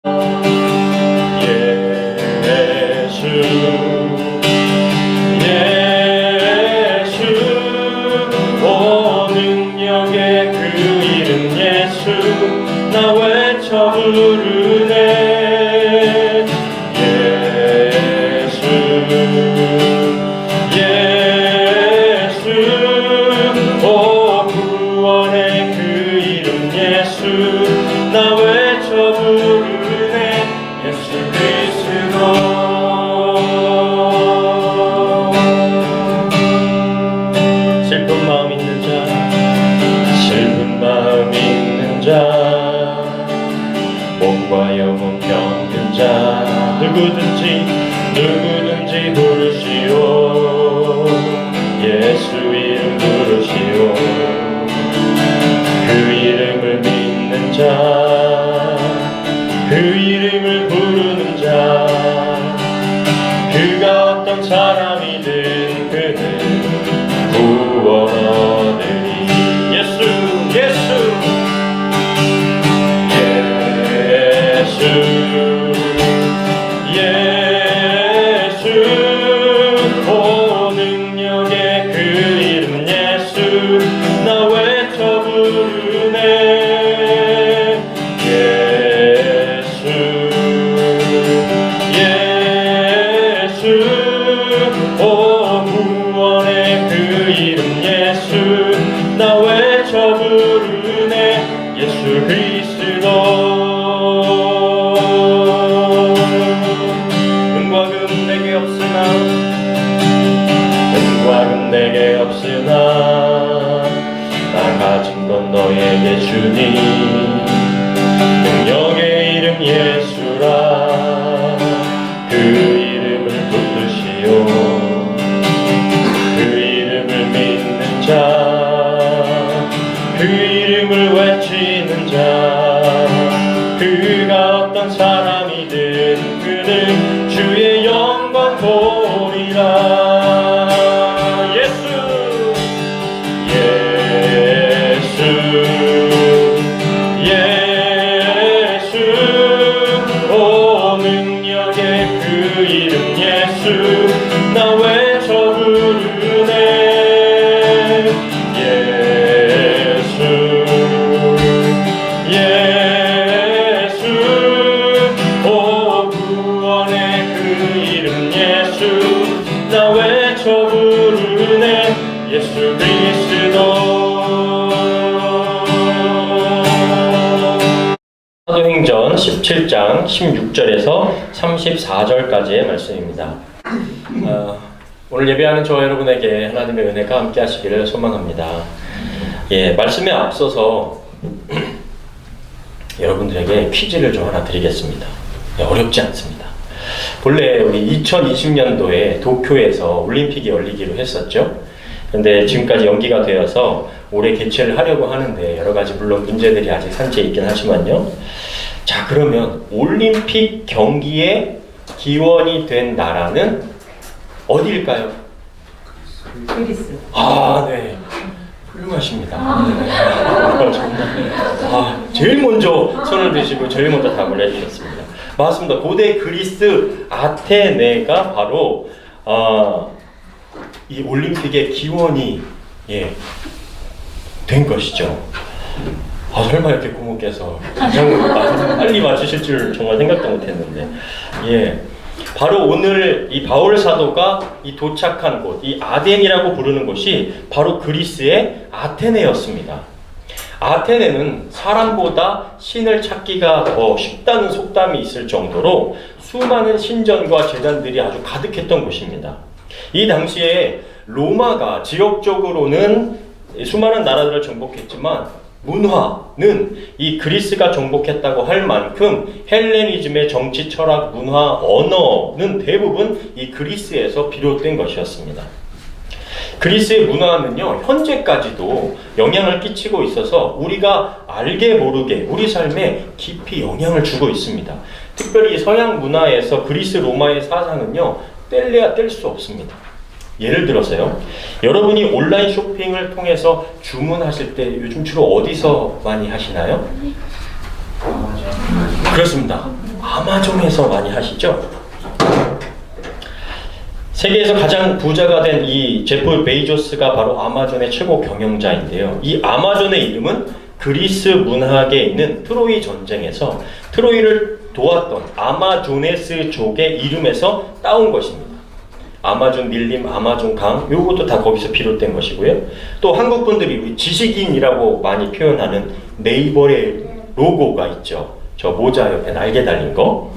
나 외쳐 부르네. 예수 예수 오 구원의 그 이름 예수 나 외쳐 부르네. 예수 그리스도 슬픈 마음 있는 자 슬픈 마음 있는 자 몸과 영혼 병든 자 누구든지 부르시오. 예수 이름 부르시오. 그 이름을 믿는 자 그 이름을 부르는 자 그가 어떤 사람이든 그는 구원 얻으리. 예수 예수 예수 오 능력의 그 이름 예수 나 외쳐 부르네. 예수 예수 오 구원의 그 이름 예수 나 외쳐 부르네. 예수 그리스도 내게 없으나 나 가진 건 너에게 주니. 능력의 이름 예수라 그 이름을 부르시오. 그 이름을 믿는 자 그 이름을 외치는 자 그가 어떤 사람이든 그는 주의 영광 보리라. 나 외쳐 부르네. 예수 예수 오 구원의 그 이름 예수 나 외쳐 부르네. 예수 그리스도. 사도행전 17장 16절에서 34절까지의 말씀입니다. 오늘 예배하는 저와 여러분에게 하나님의 은혜가 함께 하시기를 소망합니다. 말씀에 앞서서 여러분들에게 퀴즈를 좀 하나 드리겠습니다. 어렵지 않습니다. 본래 우리 2020년도에 도쿄에서 올림픽이 열리기로 했었죠. 그런데 지금까지 연기가 되어서 올해 개최를 하려고 하는데 여러 가지 물론 문제들이 아직 산재해 있긴 하지만요. 자, 그러면 올림픽 경기에 기원이 된 나라는 어디일까요? 그리스. 네. 훌륭하십니다. 제일 먼저 손을 드시고 제일 먼저 답을 해주셨습니다. 맞습니다. 고대 그리스 아테네가 바로 이 올림픽의 기원이 된 것이죠. 설마 이렇게 고모께서 가장 빨리 맞추실 줄 정말 생각도 못했는데, 바로 오늘 이 바울 사도가 이 도착한 곳, 이 아덴이라고 부르는 곳이 바로 그리스의 아테네였습니다. 아테네는 사람보다 신을 찾기가 더 쉽다는 속담이 있을 정도로 수많은 신전과 제단들이 아주 가득했던 곳입니다. 이 당시에 로마가 지역적으로는 수많은 나라들을 정복했지만 문화는 이 그리스가 정복했다고 할 만큼 헬레니즘의 정치, 철학, 문화, 언어는 대부분 이 그리스에서 비롯된 것이었습니다. 그리스의 문화는요, 현재까지도 영향을 끼치고 있어서 우리가 알게 모르게 우리 삶에 깊이 영향을 주고 있습니다. 특별히 서양 문화에서 그리스 로마의 사상은요, 뗄래야 뗄 수 없습니다. 예를 들어서요, 여러분이 온라인 쇼핑을 통해서 주문하실 때 요즘 주로 어디서 많이 하시나요? 그렇습니다. 아마존에서 많이 하시죠? 세계에서 가장 부자가 된 이 제프 베이조스가 바로 아마존의 최고 경영자인데요. 이 아마존의 이름은 그리스 문학에 있는 트로이 전쟁에서 트로이를 도왔던 아마조네스족의 이름에서 따온 것입니다. 아마존 밀림, 아마존 강, 요것도 다 거기서 비롯된 것이고요. 또 한국 분들이 우리 지식인이라고 많이 표현하는 네이버의 로고가 있죠. 저 모자 옆에 날개 달린 거.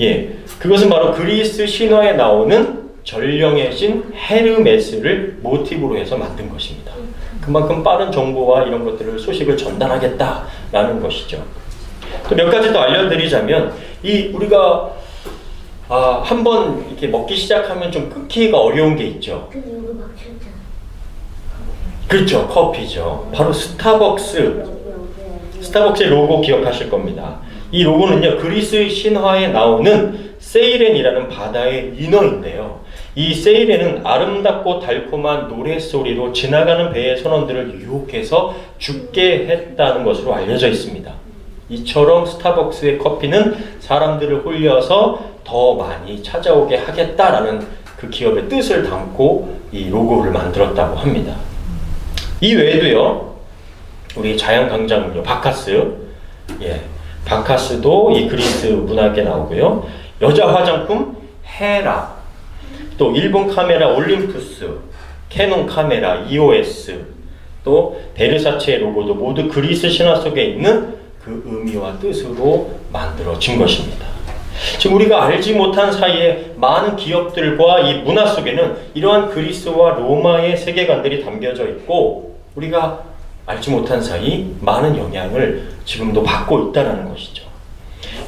예, 그것은 바로 그리스 신화에 나오는 전령의 신 헤르메스를 모티브로 해서 만든 것입니다. 그만큼 빠른 정보와 이런 것들을 소식을 전달하겠다라는 것이죠. 또 몇 가지 더 알려드리자면 이 우리가 한번 이렇게 먹기 시작하면 좀 끊기가 어려운 게 있죠. 그렇죠, 커피죠. 바로 스타벅스의 로고 기억하실 겁니다. 이 로고는요, 그리스 신화에 나오는 세이렌이라는 바다의 인어인데요. 이 세이렌은 아름답고 달콤한 노랫소리로 지나가는 배의 선원들을 유혹해서 죽게 했다는 것으로 알려져 있습니다. 이처럼 스타벅스의 커피는 사람들을 홀려서 더 많이 찾아오게 하겠다라는 그 기업의 뜻을 담고 이 로고를 만들었다고 합니다. 이 외에도요, 우리 자연강장음료 바카스, 바카스도 이 그리스 문학에 나오고요. 여자 화장품 헤라, 또 일본 카메라 올림푸스, 캐논 카메라 EOS, 또 베르사체 로고도 모두 그리스 신화 속에 있는 그 의미와 뜻으로 만들어진 것입니다. 지금 우리가 알지 못한 사이에 많은 기업들과 이 문화 속에는 이러한 그리스와 로마의 세계관들이 담겨져 있고 우리가 알지 못한 사이 많은 영향을 지금도 받고 있다는 것이죠.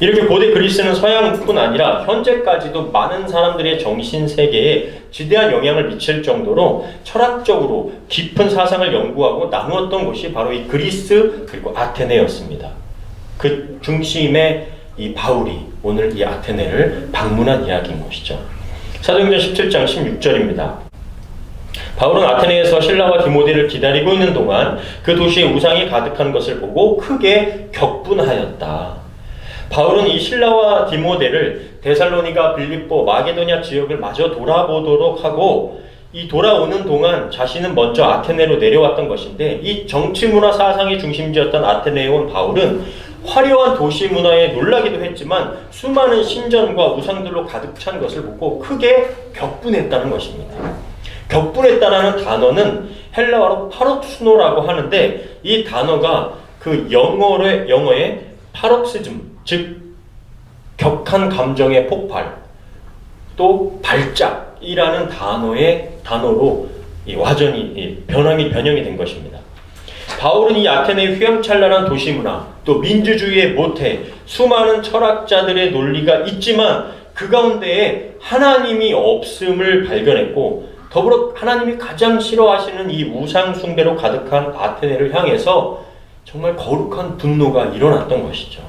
이렇게 고대 그리스는 서양뿐 아니라 현재까지도 많은 사람들의 정신세계에 지대한 영향을 미칠 정도로 철학적으로 깊은 사상을 연구하고 나누었던 곳이 바로 이 그리스 그리고 아테네였습니다. 그 중심에 이 바울이 오늘 이 아테네를 방문한 이야기인 것이죠. 사도행전 17장 16절입니다. 바울은 아테네에서 신라와 디모데를 기다리고 있는 동안 그 도시에 우상이 가득한 것을 보고 크게 격분하였다. 바울은 이 신라와 디모데를 데살로니가, 빌립보, 마게도냐 지역을 마저 돌아보도록 하고 이 돌아오는 동안 자신은 먼저 아테네로 내려왔던 것인데 이 정치문화 사상이 중심지였던 아테네에 온 바울은 화려한 도시 문화에 놀라기도 했지만 수많은 신전과 우상들로 가득 찬 것을 보고 크게 격분했다는 것입니다. 격분했다라는 단어는 헬라어로 파록수노라고 하는데 이 단어가 그 영어의 파록시즘, 즉 격한 감정의 폭발, 또 발작이라는 단어로 변형이 된 것입니다. 바울은 이 아테네의 휘황찬란한 도시문화, 또 민주주의의 모태, 수많은 철학자들의 논리가 있지만 그 가운데에 하나님이 없음을 발견했고 더불어 하나님이 가장 싫어하시는 이 우상 숭배로 가득한 아테네를 향해서 정말 거룩한 분노가 일어났던 것이죠.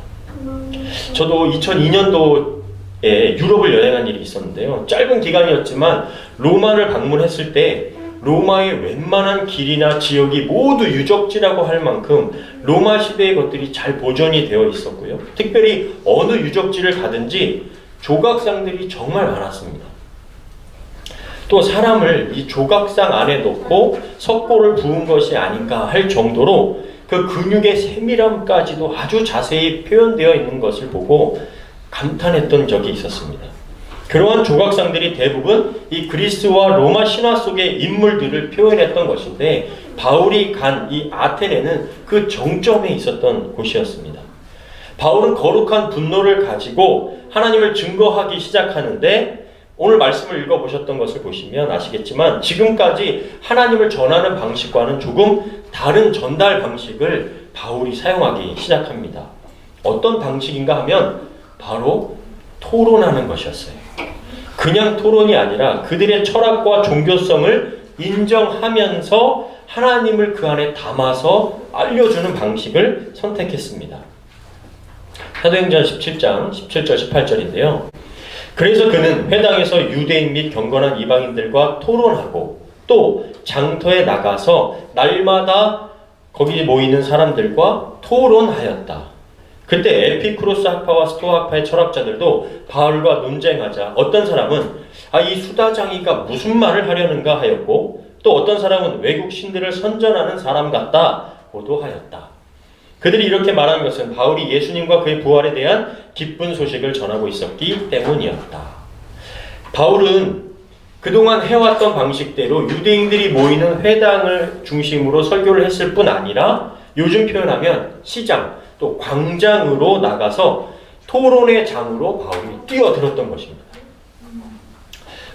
저도 2002년도에 유럽을 여행한 일이 있었는데요. 짧은 기간이었지만 로마를 방문했을 때 로마의 웬만한 길이나 지역이 모두 유적지라고 할 만큼 로마 시대의 것들이 잘 보존이 되어 있었고요. 특별히 어느 유적지를 가든지 조각상들이 정말 많았습니다. 또 사람을 이 조각상 안에 넣고 석고를 부은 것이 아닌가 할 정도로 그 근육의 세밀함까지도 아주 자세히 표현되어 있는 것을 보고 감탄했던 적이 있었습니다. 그러한 조각상들이 대부분 이 그리스와 로마 신화 속의 인물들을 표현했던 것인데 바울이 간 이 아테네는 그 정점에 있었던 곳이었습니다. 바울은 거룩한 분노를 가지고 하나님을 증거하기 시작하는데 오늘 말씀을 읽어보셨던 것을 보시면 아시겠지만 지금까지 하나님을 전하는 방식과는 조금 다른 전달 방식을 바울이 사용하기 시작합니다. 어떤 방식인가 하면 바로 토론하는 것이었어요. 그냥 토론이 아니라 그들의 철학과 종교성을 인정하면서 하나님을 그 안에 담아서 알려주는 방식을 선택했습니다. 사도행전 17장 17절 18절인데요. 그래서 그는 회당에서 유대인 및 경건한 이방인들과 토론하고 또 장터에 나가서 날마다 거기 모이는 사람들과 토론하였다. 그때 에피쿠로스 학파와 스토아 학파의 철학자들도 바울과 논쟁하자 어떤 사람은 이 수다장이가 무슨 말을 하려는가 하였고, 또 어떤 사람은 외국 신들을 선전하는 사람 같다고도 하였다. 그들이 이렇게 말한 것은 바울이 예수님과 그의 부활에 대한 기쁜 소식을 전하고 있었기 때문이었다. 바울은 그동안 해왔던 방식대로 유대인들이 모이는 회당을 중심으로 설교를 했을 뿐 아니라 요즘 표현하면 시장 또 광장으로 나가서 토론의 장으로 바울이 뛰어들었던 것입니다.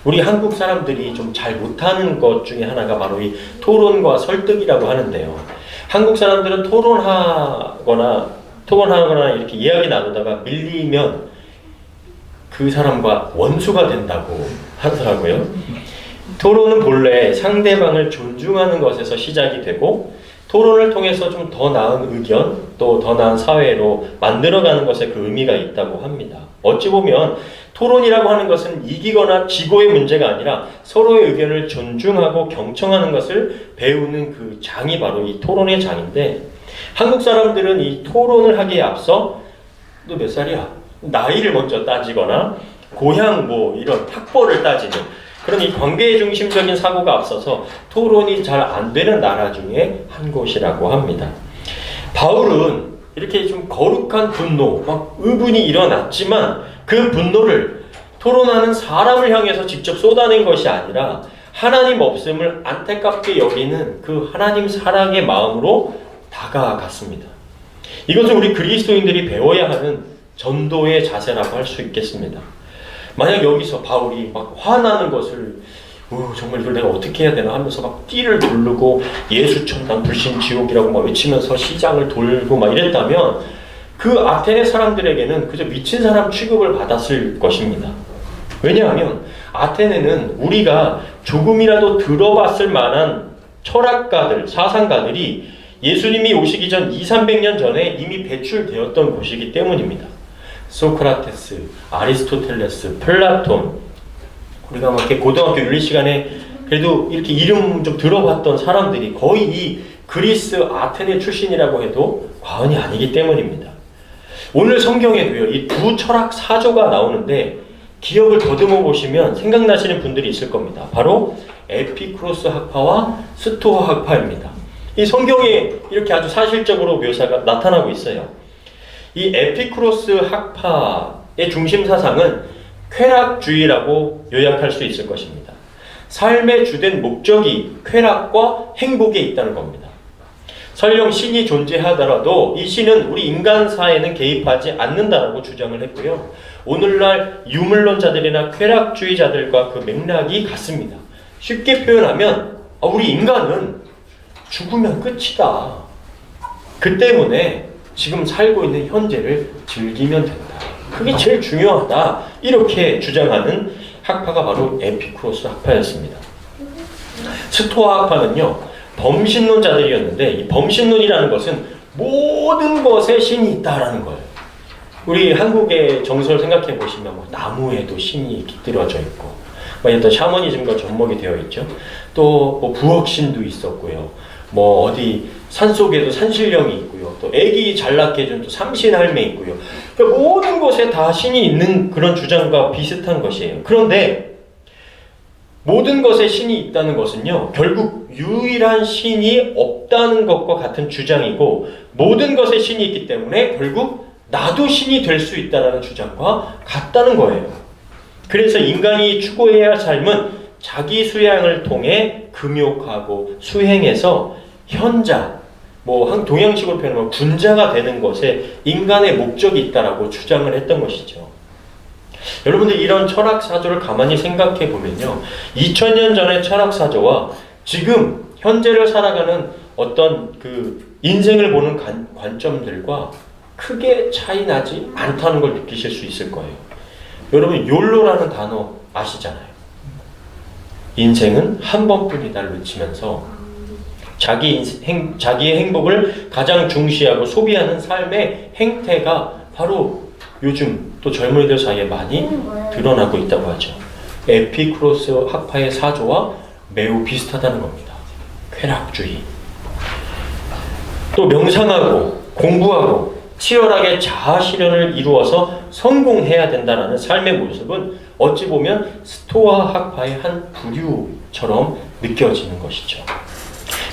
우리 한국 사람들이 좀 잘 못하는 것 중에 하나가 바로 이 토론과 설득이라고 하는데요. 한국 사람들은 토론하거나 이렇게 이야기 나누다가 밀리면 그 사람과 원수가 된다고 하더라고요. 토론은 본래 상대방을 존중하는 것에서 시작이 되고, 토론을 통해서 좀 더 나은 의견, 또 더 나은 사회로 만들어가는 것에 그 의미가 있다고 합니다. 어찌 보면 토론이라고 하는 것은 이기거나 지고의 문제가 아니라 서로의 의견을 존중하고 경청하는 것을 배우는 그 장이 바로 이 토론의 장인데, 한국 사람들은 이 토론을 하기에 앞서 너 몇 살이야? 나이를 먼저 따지거나 고향 이런 학벌을 따지는 그런 이 관계 중심적인 사고가 앞서서 토론이 잘 안 되는 나라 중에 한 곳이라고 합니다. 바울은 이렇게 좀 거룩한 분노, 의분이 일어났지만 그 분노를 토론하는 사람을 향해서 직접 쏟아낸 것이 아니라 하나님 없음을 안타깝게 여기는 그 하나님 사랑의 마음으로 다가갔습니다. 이것은 우리 그리스도인들이 배워야 하는 전도의 자세라고 할 수 있겠습니다. 만약 여기서 바울이 막 화나는 것을 정말 이걸 내가 어떻게 해야 되나 하면서 막 띠를 두르고 예수 천당 불신 지옥이라고 막 외치면서 시장을 돌고 막 이랬다면 그 아테네 사람들에게는 그저 미친 사람 취급을 받았을 것입니다. 왜냐하면 아테네는 우리가 조금이라도 들어봤을 만한 철학가들, 사상가들이 예수님이 오시기 전 200~300년 전에 이미 배출되었던 곳이기 때문입니다. 소크라테스, 아리스토텔레스, 플라톤, 우리가 막 이렇게 고등학교 윤리 시간에 그래도 이렇게 이름 좀 들어봤던 사람들이 거의 이 그리스 아테네 출신이라고 해도 과언이 아니기 때문입니다. 오늘 성경에도요, 이 두 철학 사조가 나오는데 기억을 더듬어 보시면 생각나시는 분들이 있을 겁니다. 바로 에피쿠로스 학파와 스토아 학파입니다. 이 성경에 이렇게 아주 사실적으로 묘사가 나타나고 있어요. 이 에피쿠로스 학파의 중심 사상은 쾌락주의라고 요약할 수 있을 것입니다. 삶의 주된 목적이 쾌락과 행복에 있다는 겁니다. 설령 신이 존재하더라도 이 신은 우리 인간사에는 개입하지 않는다라고 주장을 했고요. 오늘날 유물론자들이나 쾌락주의자들과 그 맥락이 같습니다. 쉽게 표현하면 우리 인간은 죽으면 끝이다. 그 때문에 지금 살고 있는 현재를 즐기면 된다. 그게 제일 중요하다. 이렇게 주장하는 학파가 바로 에피쿠로스 학파였습니다. 스토아 학파는요, 범신론자들이었는데 이 범신론이라는 것은 모든 것에 신이 있다라는 거예요. 우리 한국의 정서를 생각해 보시면 나무에도 신이 깃들어져 있고 어떤 샤머니즘과 접목이 되어 있죠. 또 부엌신도 있었고요. 어디 산속에도 산신령이 있고요. 또 애기 잘 낳게 해준 또 삼신할매 있고요. 그러니까 모든 것에 다 신이 있는 그런 주장과 비슷한 것이에요. 그런데 모든 것에 신이 있다는 것은요, 결국 유일한 신이 없다는 것과 같은 주장이고, 모든 것에 신이 있기 때문에 결국 나도 신이 될 수 있다는 주장과 같다는 거예요. 그래서 인간이 추구해야 할 삶은 자기 수양을 통해 금욕하고 수행해서 현자, 동양식으로 표현하면 군자가 되는 것에 인간의 목적이 있다라고 주장을 했던 것이죠. 여러분들 이런 철학 사조를 가만히 생각해 보면요, 2000년 전의 철학 사조와 지금 현재를 살아가는 어떤 그 인생을 보는 관점들과 크게 차이 나지 않다는 걸 느끼실 수 있을 거예요. 여러분 욜로라는 단어 아시잖아요. 인생은 한 번뿐이다를 외치면서 자기의 행복을 가장 중시하고 소비하는 삶의 행태가 바로 요즘 또 젊은이들 사이에 많이 드러나고 있다고 하죠. 에피쿠로스 학파의 사조와 매우 비슷하다는 겁니다. 쾌락주의. 또 명상하고 공부하고 치열하게 자아 실현을 이루어서 성공해야 된다는 삶의 모습은 어찌 보면 스토아 학파의 한 부류처럼 느껴지는 것이죠.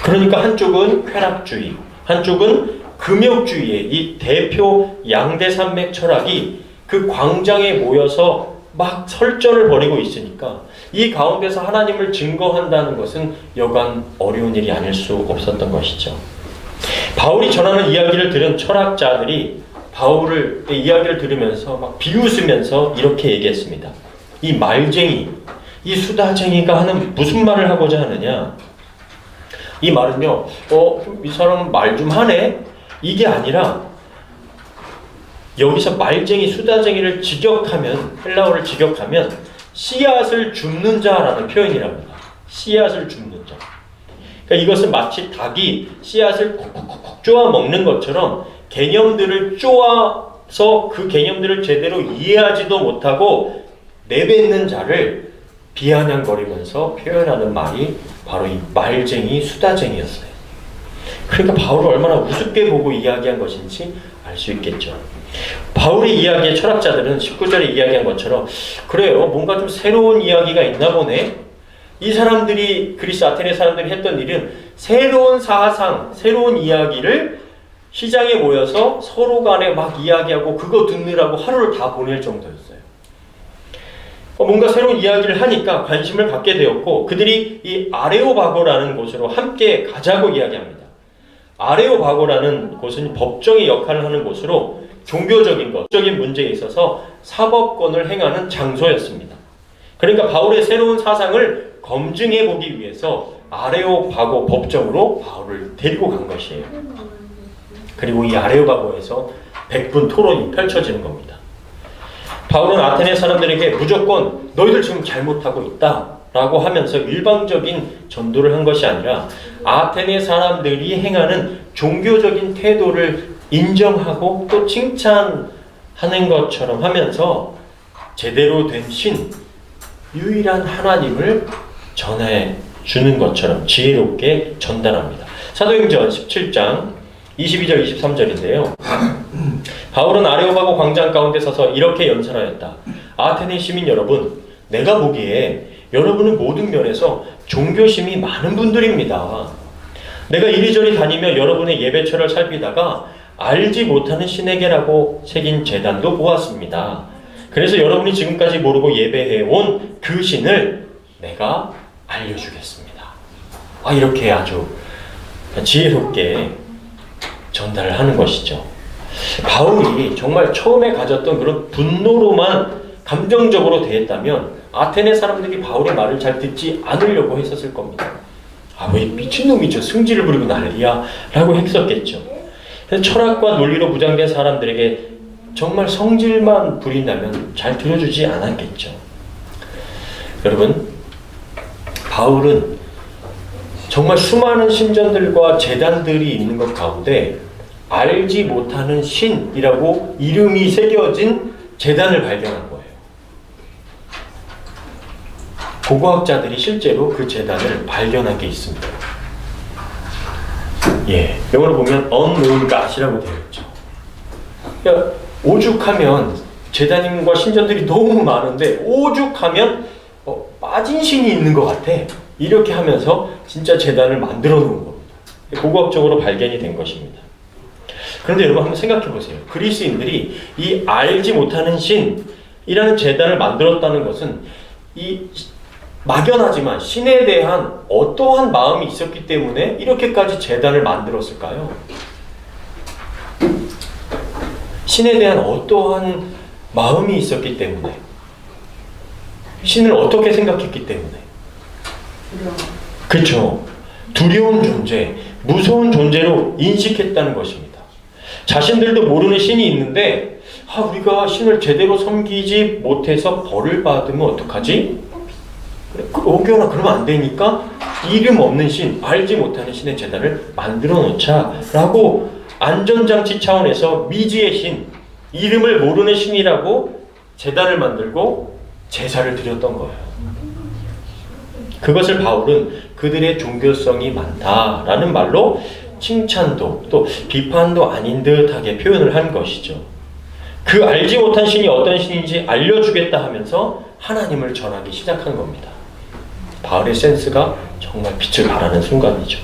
그러니까 한쪽은 쾌락주의, 한쪽은 금욕주의의 이 대표 양대산맥 철학이 그 광장에 모여서 막 설전을 벌이고 있으니까 이 가운데서 하나님을 증거한다는 것은 여간 어려운 일이 아닐 수 없었던 것이죠. 바울이 전하는 이야기를 들은 철학자들이 바울의 이야기를 들으면서 막 비웃으면서 이렇게 얘기했습니다. 이 말쟁이, 이 수다쟁이가 하는 무슨 말을 하고자 하느냐? 이 말은요, 이 사람은 말 좀 하네? 이게 아니라 여기서 말쟁이, 수다쟁이를 직역하면, 헬라어를 직역하면 씨앗을 줍는 자라는 표현이랍니다. 씨앗을 줍는 자. 그러니까 이것은 마치 닭이 씨앗을 콕콕콕 쪼아 먹는 것처럼 개념들을 쪼아서 그 개념들을 제대로 이해하지도 못하고 내뱉는 자를 비아냥거리면서 표현하는 말이 바로 이 말쟁이, 수다쟁이였어요. 그러니까 바울을 얼마나 우습게 보고 이야기한 것인지 알 수 있겠죠. 바울의 이야기의 철학자들은 19절에 이야기한 것처럼 그래요, 뭔가 좀 새로운 이야기가 있나 보네. 이 사람들이, 그리스 아테네 사람들이 했던 일은 새로운 사상, 새로운 이야기를 시장에 모여서 서로 간에 막 이야기하고 그거 듣느라고 하루를 다 보낼 정도였어요. 뭔가 새로운 이야기를 하니까 관심을 갖게 되었고 그들이 이 아레오바고라는 곳으로 함께 가자고 이야기합니다. 아레오바고라는 곳은 법정의 역할을 하는 곳으로 종교적인 것, 적인 문제에 있어서 사법권을 행하는 장소였습니다. 그러니까 바울의 새로운 사상을 검증해 보기 위해서 아레오바고 법정으로 바울을 데리고 간 것이에요. 그리고 이 아레오바고에서 100분 토론이 펼쳐지는 겁니다. 바울은 아테네 사람들에게 무조건 너희들 지금 잘못하고 있다 라고 하면서 일방적인 전도를 한 것이 아니라 아테네 사람들이 행하는 종교적인 태도를 인정하고 또 칭찬하는 것처럼 하면서 제대로 된 신, 유일한 하나님을 전해 주는 것처럼 지혜롭게 전달합니다. 사도행전 17장 22절 23절인데요. 바울은 아레오바고 광장 가운데 서서 이렇게 연설하였다. 아테네 시민 여러분, 내가 보기에 여러분은 모든 면에서 종교심이 많은 분들입니다. 내가 이리저리 다니며 여러분의 예배처를 살피다가 알지 못하는 신에게라고 새긴 제단도 보았습니다. 그래서 여러분이 지금까지 모르고 예배해온 그 신을 내가 알려주겠습니다. 이렇게 아주 지혜롭게 전달을 하는 것이죠. 바울이 정말 처음에 가졌던 그런 분노로만 감정적으로 대했다면 아테네 사람들이 바울의 말을 잘 듣지 않으려고 했었을 겁니다. 왜 미친놈이 저 승질을 부리고 난리야 라고 했었겠죠. 그래서 철학과 논리로 무장된 사람들에게 정말 성질만 부린다면 잘 들어주지 않았겠죠. 여러분, 바울은 정말 수많은 신전들과 제단들이 있는 것 가운데 알지 못하는 신이라고 이름이 새겨진 제단을 발견한 거예요. 고고학자들이 실제로 그 제단을 발견한 게 있습니다. 영어로 보면 unknown God이라고 되어 있죠. 그러니까 오죽하면 제단과 신전들이 너무 많은데 오죽하면 빠진 신이 있는 것 같아. 이렇게 하면서 진짜 제단을 만들어 놓은 겁니다. 고고학적으로 발견이 된 것입니다. 그런데 여러분 한번 생각해 보세요. 그리스인들이 이 알지 못하는 신이라는 제단을 만들었다는 것은 이 막연하지만 신에 대한 어떠한 마음이 있었기 때문에 이렇게까지 제단을 만들었을까요? 신에 대한 어떠한 마음이 있었기 때문에, 신을 어떻게 생각했기 때문에, 그렇죠. 두려운 존재, 무서운 존재로 인식했다는 것입니다. 자신들도 모르는 신이 있는데 우리가 신을 제대로 섬기지 못해서 벌을 받으면 어떡하지? 오겨나 그러면 안 되니까 이름 없는 신, 알지 못하는 신의 제단을 만들어 놓자 라고 안전장치 차원에서 미지의 신, 이름을 모르는 신이라고 제단을 만들고 제사를 드렸던 거예요. 그것을 바울은 그들의 종교성이 많다라는 말로 칭찬도 또 비판도 아닌 듯하게 표현을 한 것이죠. 그 알지 못한 신이 어떤 신인지 알려주겠다 하면서 하나님을 전하기 시작한 겁니다. 바울의 센스가 정말 빛을 발하는 순간이죠.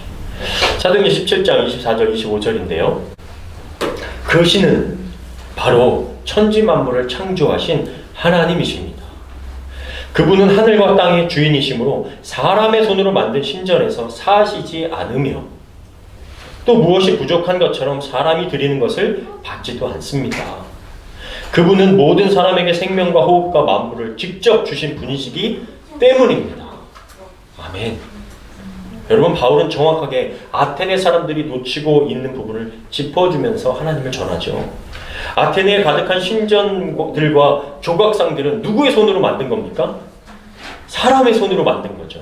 사도행전 17장 24절 25절인데요. 그 신은 바로 천지 만물을 창조하신 하나님이십니다. 그분은 하늘과 땅의 주인이시므로 사람의 손으로 만든 신전에서 사시지 않으며 또 무엇이 부족한 것처럼 사람이 드리는 것을 받지도 않습니다. 그분은 모든 사람에게 생명과 호흡과 만물을 직접 주신 분이시기 때문입니다. 아멘. 여러분, 바울은 정확하게 아테네 사람들이 놓치고 있는 부분을 짚어주면서 하나님을 전하죠. 아테네에 가득한 신전들과 조각상들은 누구의 손으로 만든 겁니까? 사람의 손으로 만든 거죠.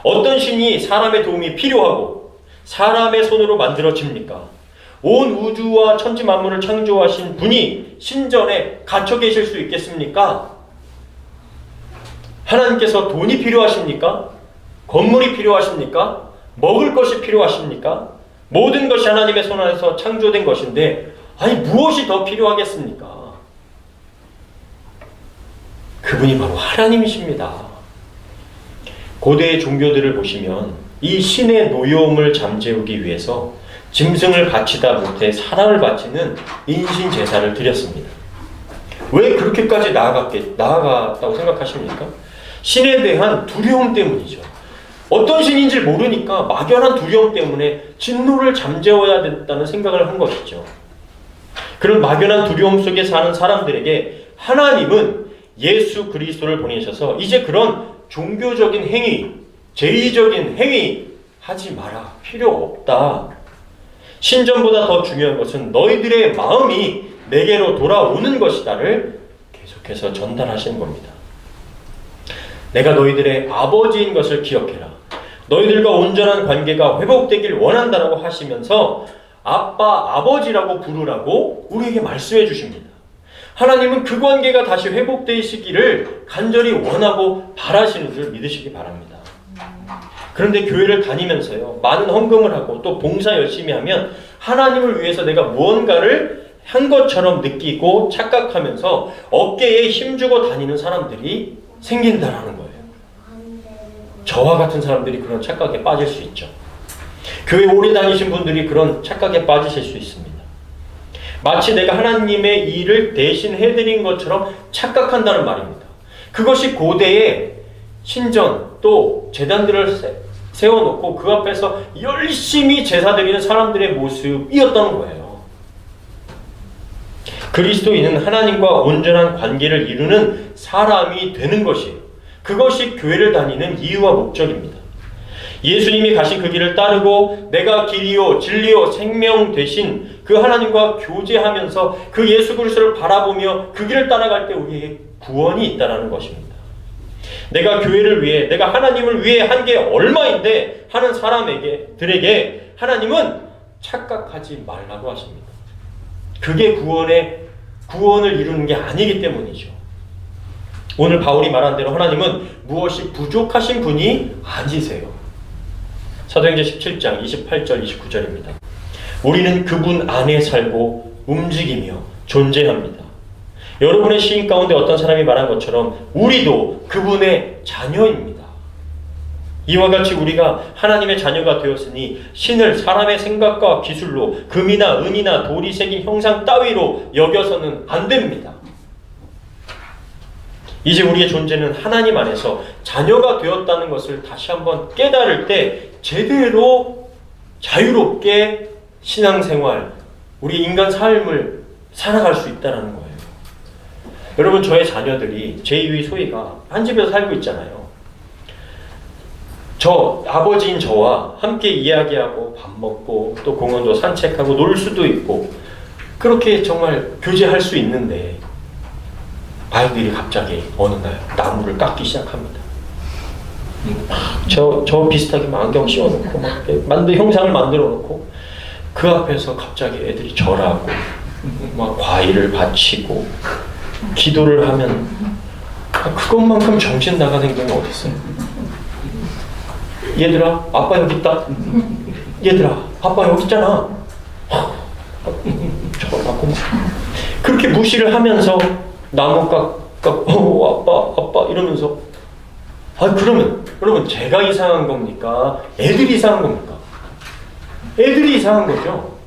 어떤 신이 사람의 도움이 필요하고 사람의 손으로 만들어집니까? 온 우주와 천지 만물을 창조하신 분이 신전에 갇혀 계실 수 있겠습니까? 하나님께서 돈이 필요하십니까? 건물이 필요하십니까? 먹을 것이 필요하십니까? 모든 것이 하나님의 손 안에서 창조된 것인데 아니 무엇이 더 필요하겠습니까? 그분이 바로 하나님이십니다. 고대의 종교들을 보시면 이 신의 노여움을 잠재우기 위해서 짐승을 바치다 못해 사람을 바치는 인신 제사를 드렸습니다. 왜 그렇게까지 나아갔다고 생각하십니까? 신에 대한 두려움 때문이죠. 어떤 신인지 모르니까 막연한 두려움 때문에 진노를 잠재워야 된다는 생각을 한 것이죠. 그런 막연한 두려움 속에 사는 사람들에게 하나님은 예수 그리스도를 보내셔서 이제 그런 종교적인 행위, 제의적인 행위 하지 마라. 필요 없다. 신전보다 더 중요한 것은 너희들의 마음이 내게로 돌아오는 것이다를 계속해서 전달하시는 겁니다. 내가 너희들의 아버지인 것을 기억해라. 너희들과 온전한 관계가 회복되길 원한다라고 하시면서 아빠, 아버지라고 부르라고 우리에게 말씀해 주십니다. 하나님은 그 관계가 다시 회복되시기를 간절히 원하고 바라시는 줄 믿으시기 바랍니다. 그런데 교회를 다니면서요, 많은 헌금을 하고 또 봉사 열심히 하면 하나님을 위해서 내가 무언가를 한 것처럼 느끼고 착각하면서 어깨에 힘주고 다니는 사람들이 생긴다라는 거예요. 저와 같은 사람들이 그런 착각에 빠질 수 있죠. 교회 오래 다니신 분들이 그런 착각에 빠지실 수 있습니다. 마치 내가 하나님의 일을 대신 해드린 것처럼 착각한다는 말입니다. 그것이 고대의 신전 또 제단들을 세워놓고 그 앞에서 열심히 제사 드리는 사람들의 모습이었던 거예요. 그리스도인은 하나님과 온전한 관계를 이루는 사람이 되는 것이에요. 그것이 교회를 다니는 이유와 목적입니다. 예수님이 가신 그 길을 따르고 내가 길이요 진리요 생명 되신 그 하나님과 교제하면서 그 예수 그리스도를 바라보며 그 길을 따라갈 때 우리에게 구원이 있다는 것입니다. 내가 교회를 위해 내가 하나님을 위해 한 게 얼마인데 하는 사람들에게 하나님은 착각하지 말라고 하십니다. 그게 구원을 이루는 게 아니기 때문이죠. 오늘 바울이 말한 대로 하나님은 무엇이 부족하신 분이 아니세요. 사도행전 17장 28절 29절입니다. 우리는 그분 안에 살고 움직이며 존재합니다. 여러분의 시인 가운데 어떤 사람이 말한 것처럼 우리도 그분의 자녀입니다. 이와 같이 우리가 하나님의 자녀가 되었으니 신을 사람의 생각과 기술로 금이나 은이나 돌이 새긴 형상 따위로 여겨서는 안 됩니다. 이제 우리의 존재는 하나님 안에서 자녀가 되었다는 것을 다시 한번 깨달을 때 제대로 자유롭게 신앙생활, 우리 인간 삶을 살아갈 수 있다는 거예요. 여러분, 저의 자녀들이 제2의 소희가 한 집에서 살고 있잖아요. 아버지인 저와 함께 이야기하고 밥 먹고 또 공원도 산책하고 놀 수도 있고 그렇게 정말 교제할 수 있는데 아이들이 갑자기 어느 날 나무를 깎기 시작합니다. 저 비슷하게 막 안경 씌워놓고 막 형상을 만들어 놓고 그 앞에서 갑자기 애들이 절하고 막 과일을 바치고 기도를 하면 그것만큼 정신 나간 행동이 어디 있어요? 얘들아, 아빠 여기 있다. 얘들아, 아빠 여기 있잖아. 저걸 갖고 그렇게 무시를 하면서 나무 아빠 이러면서 그러면 여러분 제가 이상한 겁니까? 애들이 이상한 겁니까? 애들이 이상한 거죠.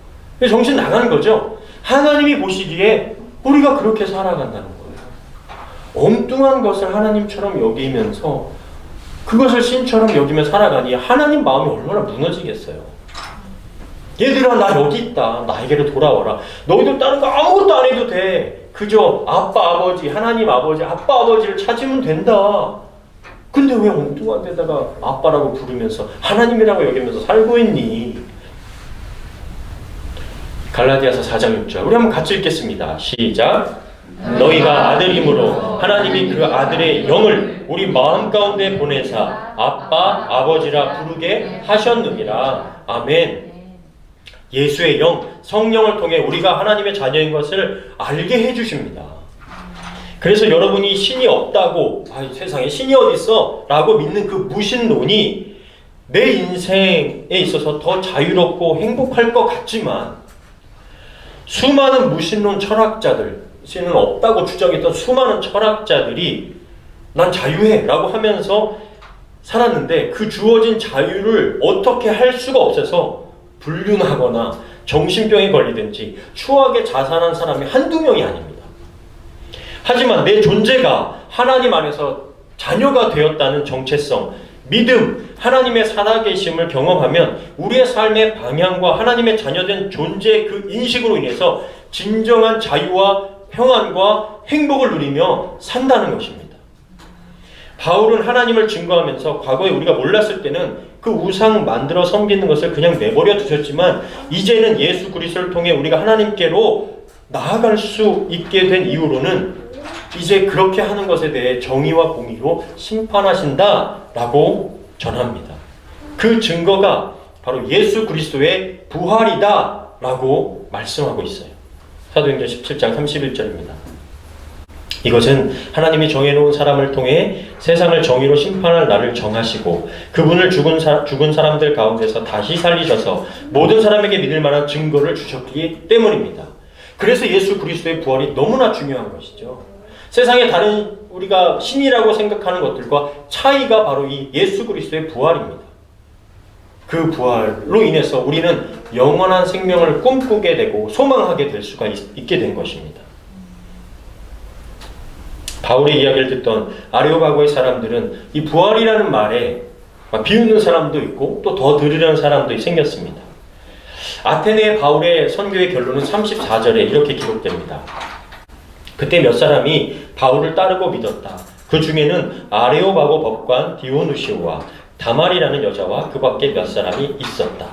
정신 나가는 거죠. 하나님이 보시기에 우리가 그렇게 살아간다는 거예요. 엉뚱한 것을 하나님처럼 여기면서 그것을 신처럼 여기며 살아가니 하나님 마음이 얼마나 무너지겠어요. 얘들아, 나 여기 있다. 나에게로 돌아와라. 너희들 다른 거 아무것도 안 해도 돼. 그저 아빠 아버지, 하나님 아버지, 아빠 아버지를 찾으면 된다. 근데 왜 엉뚱한 데다가 아빠라고 부르면서 하나님이라고 여기면서 살고 있니? 갈라디아서 4장 6절 우리 한번 같이 읽겠습니다. 시작. 너희가 아들이므로 하나님이 그 아들의 영을 우리 마음 가운데 보내사 아빠 아버지라 부르게 하셨느니라. 아멘. 예수의 영, 성령을 통해 우리가 하나님의 자녀인 것을 알게 해주십니다. 그래서 여러분이 신이 없다고, 세상에 신이 어디 있어? 라고 믿는 그 무신론이 내 인생에 있어서 더 자유롭고 행복할 것 같지만 수많은 무신론 철학자들, 신은 없다고 주장했던 수많은 철학자들이 난 자유해 라고 하면서 살았는데 그 주어진 자유를 어떻게 할 수가 없어서 불륜하거나 정신병에 걸리든지 추악에 자살한 사람이 한두 명이 아닙니다. 하지만 내 존재가 하나님 안에서 자녀가 되었다는 정체성, 믿음, 하나님의 살아계심을 경험하면 우리의 삶의 방향과 하나님의 자녀된 존재의 그 인식으로 인해서 진정한 자유와 평안과 행복을 누리며 산다는 것입니다. 바울은 하나님을 증거하면서 과거에 우리가 몰랐을 때는 그 우상 만들어 섬기는 것을 그냥 내버려 두셨지만 이제는 예수 그리스도를 통해 우리가 하나님께로 나아갈 수 있게 된 이후로는 이제 그렇게 하는 것에 대해 정의와 공의로 심판하신다라고 전합니다. 그 증거가 바로 예수 그리스도의 부활이다라고 말씀하고 있어요. 사도행전 17장 31절입니다. 이것은 하나님이 정해놓은 사람을 통해 세상을 정의로 심판할 날을 정하시고 그분을 죽은 사람들 가운데서 다시 살리셔서 모든 사람에게 믿을 만한 증거를 주셨기 때문입니다. 그래서 예수 그리스도의 부활이 너무나 중요한 것이죠. 세상의 다른 우리가 신이라고 생각하는 것들과 차이가 바로 이 예수 그리스도의 부활입니다. 그 부활로 인해서 우리는 영원한 생명을 꿈꾸게 되고 소망하게 될 수가 있게 된 것입니다. 바울의 이야기를 듣던 아레오바고의 사람들은 이 부활이라는 말에 비웃는 사람도 있고 또 더 들으려는 사람도 생겼습니다. 아테네 바울의 선교의 결론은 34절에 이렇게 기록됩니다. 그때 몇 사람이 바울을 따르고 믿었다. 그 중에는 아레오바고 법관 디오누시오와 다말이라는 여자와 그 밖에 몇 사람이 있었다.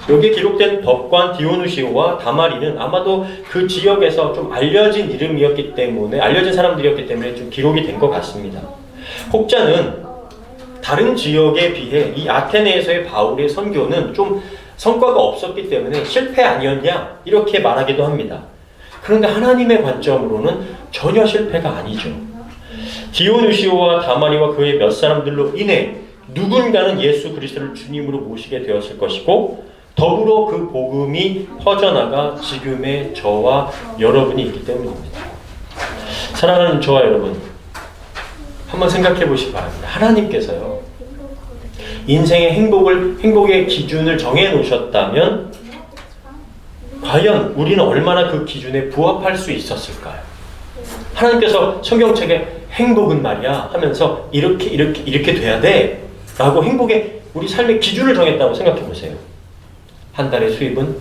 여기에 기록된 법관 디오누시오와 다말이는 아마도 그 지역에서 좀 알려진 이름이었기 때문에, 알려진 사람들이었기 때문에 좀 기록이 된 것 같습니다. 혹자는 다른 지역에 비해 이 아테네에서의 바울의 선교는 좀 성과가 없었기 때문에 실패 아니었냐 이렇게 말하기도 합니다. 그런데 하나님의 관점으로는 전혀 실패가 아니죠. 디오누시오와 다말이와 그의 몇 사람들로 인해 누군가는 예수 그리스도를 주님으로 모시게 되었을 것이고 더불어 그 복음이 퍼져나가 지금의 저와 여러분이 있기 때문입니다. 사랑하는 저와 여러분, 한번 생각해 보시기 바랍니다. 하나님께서요, 인생의 행복의 기준을 정해 놓으셨다면 과연 우리는 얼마나 그 기준에 부합할 수 있었을까요? 하나님께서 성경책에 행복은 말이야 하면서 이렇게 돼야 돼 라고 행복의 우리 삶의 기준을 정했다고 생각해 보세요. 한 달의 수입은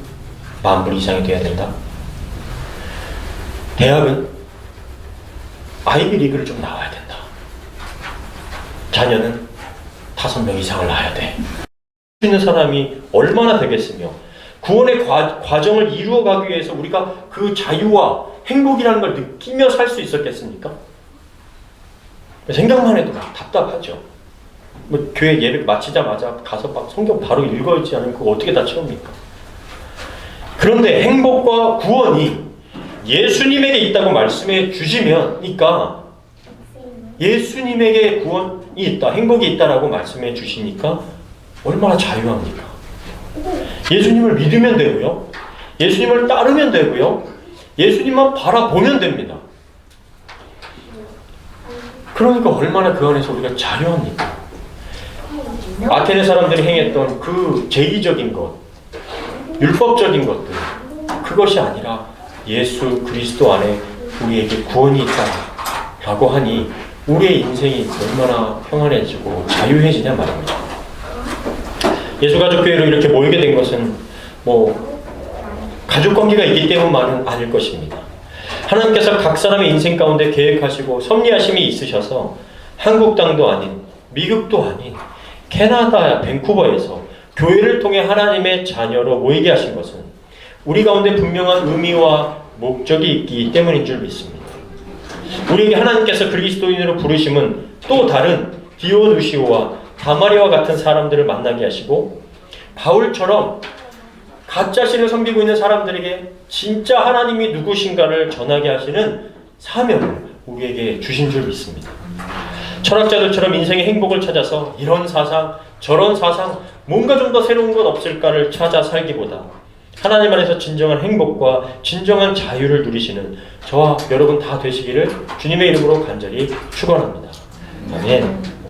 10,000불 이상이 돼야 된다. 대학은 아이비리그를 좀 나와야 된다. 자녀는 5명 이상을 낳아야 돼. 수 있는 사람이 얼마나 되겠으며 구원의 과정을 이루어가기 위해서 우리가 그 자유와 행복이라는 걸 느끼며 살 수 있었겠습니까? 생각만 해도 답답하죠. 교회 예배 마치자마자 가서 막 성경 바로 읽어야지 않으면 그거 어떻게 다 채웁니까? 그런데 행복과 구원이 예수님에게 있다고 말씀해 주시면, 그러니까 예수님에게 구원이 있다, 행복이 있다라고 말씀해 주시니까 얼마나 자유합니까? 예수님을 믿으면 되고요. 예수님을 따르면 되고요. 예수님만 바라보면 됩니다. 그러니까 얼마나 그 안에서 우리가 자유합니까? 아테네 사람들이 행했던 그 제의적인 것, 율법적인 것들, 그것이 아니라 예수 그리스도 안에 우리에게 구원이 있다라고 하니 우리의 인생이 얼마나 평안해지고 자유해지냐 말입니다. 예수가족교회로 이렇게 모이게 된 것은 가족관계가 있기 때문만은 아닐 것입니다. 하나님께서 각 사람의 인생 가운데 계획하시고 섭리하심이 있으셔서 한국 땅도 아닌 미국도 아닌 캐나다 밴쿠버에서 교회를 통해 하나님의 자녀로 모이게 하신 것은 우리 가운데 분명한 의미와 목적이 있기 때문인 줄 믿습니다. 우리에게 하나님께서 그리스도인으로 부르심은 또 다른 디오누시오와 다마리와 같은 사람들을 만나게 하시고 바울처럼 가짜 신을 섬기고 있는 사람들에게 진짜 하나님이 누구신가를 전하게 하시는 사명을 우리에게 주신 줄 믿습니다. 철학자들처럼 인생의 행복을 찾아서 이런 사상, 저런 사상, 뭔가 좀 더 새로운 것 없을까를 찾아 살기보다 하나님 안에서 진정한 행복과 진정한 자유를 누리시는 저와 여러분 다 되시기를 주님의 이름으로 간절히 축원합니다. 아멘.